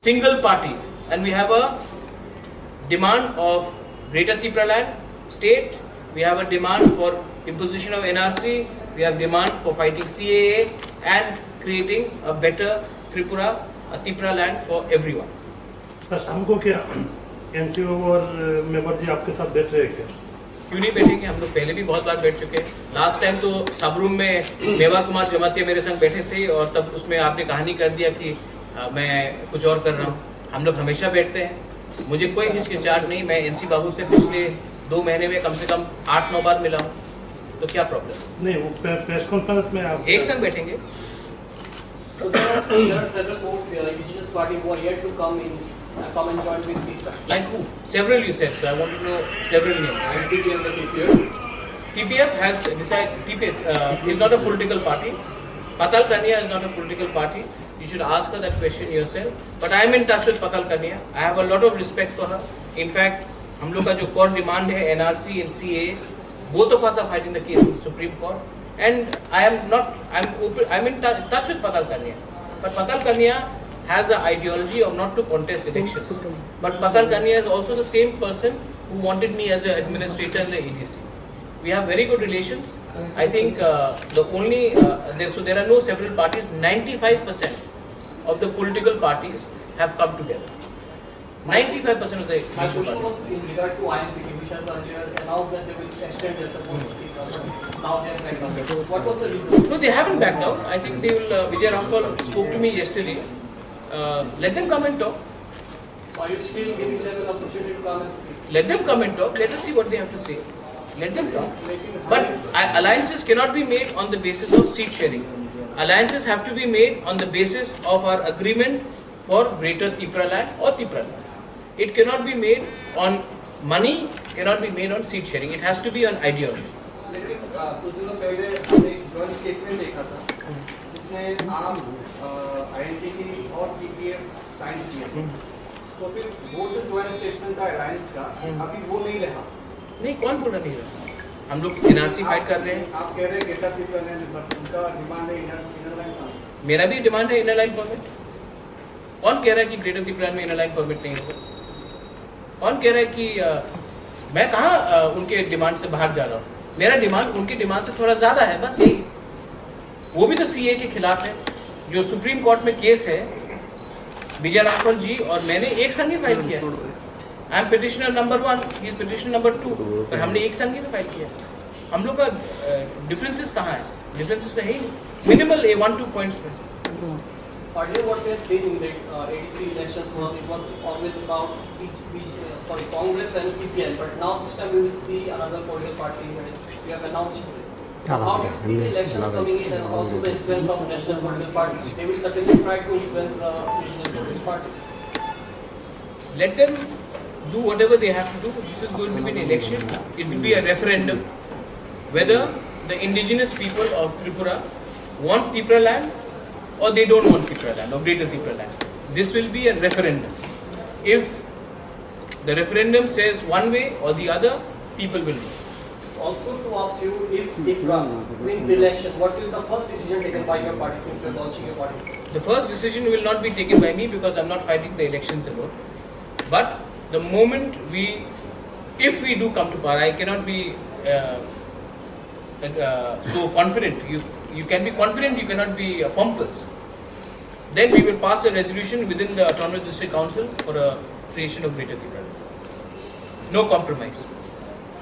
single party, and we have a demand of Greater Tripura land state, we have a demand for imposition of NRC, we have demand for fighting CAA and creating a better Tripura, a Tripura land for everyone. Sir शाम को क्या NCO और member जी आपके साथ बैठ रहे हैं क्या? क्यों नहीं बैठेंगे, हम लोग पहले भी बहुत बार बैठ चुके हैं। लास्ट टाइम तो सब रूम में मेवा कुमार जमातिया मेरे संग बैठे थे और तब उसमें आपने कहानी कर दिया कि मैं कुछ और कर रहा हूँ। हम लोग हमेशा बैठते हैं, मुझे कोई हिचकिचाहट नहीं। मैं एनसी बाबू से पिछले 2 महीने में कम से कम 8-9 बार मिला हूँ, तो क्या प्रॉब्लम? नहीं, वो प्रेस कॉन्फ्रेंस में आप एक संग बैठेंगे। So there are several more indigenous parties who are yet to come and join with TPF. Like who? Several you said, so I want to know several names. TPF, the TPF. TPF has decided, TPF is not a political party. Patal Kania is not a political party. You should ask her that question yourself. But I am in touch with Patal Kania. I have a lot of respect for her. In fact, हम लोग का जो core demand है NRC and CAA, both of us are fighting the case in the Supreme Court. And I'm in touch with Patal Kania. But Patal Kania has an ideology of not to contest elections. But Patal Kania is also the same person who wanted me as an administrator in the EDC. We have very good relations. I think so there are no several parties. 95% of the political parties have come together. 95% of the My question parties. was in regard to INPT, which has earlier announced that they will extend their support to TPF. Now they have backed down. What was the reason? No, they haven't backed down. I think they will. Vijay Rampal spoke to me yesterday. Let them come and talk. So are you still giving them an opportunity to come and speak? Let them come and talk. Let us see what they have to say. Let them talk. But alliances cannot be made on the basis of seat sharing. Alliances have to be made on the basis of our agreement for Greater Tripura land or Tripura land. It cannot be made on money, cannot be made on seat sharing. It has to be on ideology. लेकिन कुछ दिनों पहले हमने एक joint statement देखा था जिसमें आम आईएनटी और टीपीएफ साइन किए, तो फिर वो जो जॉइंट स्टेटमेंट था अलायंस का अभी वो नहीं रहा। नहीं, कौन बोल रहा नहीं रहा? हम लोग एनआरसी फाइट कर रहे हैं। आप कह रहे हैं ग्रेटर ट्रिपुरा लैंड, बट उनका डिमांड है इनर लाइन का। मेरा भी डिमांड है इनर लाइन परमिट। कौन कह रहा है कि ग्रेटर ट्रिपुरा में इनर लाइन परमिट नहीं होगा? कौन कह रहा है कि मैं कहाँ उनके डिमांड से बाहर जा रहा हूँ? मेरा डिमांड उनके डिमांड से थोड़ा ज्यादा है, बस यही। वो भी तो सीए के खिलाफ है। जो सुप्रीम कोर्ट में केस है, विजय राघवन जी और मैंने एक संग ही फाइल किया। I am petitioner number 1, he is petitioner number 2, पर हमने एक संग ही में फाइल किया। हम लोग का डिफरेंसेस कहाँ है? डिफरेंसेस तो है ही मिनिमल 1-2 पॉइंट्स में। Earlier, what we have seen in the ADC elections was it was always about Congress and CPM, but now this time we will see another political party that is we have announced today. So how do you see the elections coming in and also the influence of national political parties? They will certainly try to influence the regional political parties. Let them do whatever they have to do. This is going to be an election. It will be a referendum whether the indigenous people of Tripura want Tripura land or they don't want Tripura land or Greater Tripura land. This will be a referendum. If the referendum says one way or the other, people will know. Also to ask you, if Tripura wins the election, what will be the first decision taken by your party since you are launching your party? The first decision will not be taken by me because I am not fighting the elections alone. But the moment if we do come to power, I cannot be so confident. You can be confident, you cannot be pompous. Then we will pass a resolution within the Autonomous District Council for a creation of Greater Tripura. No compromise.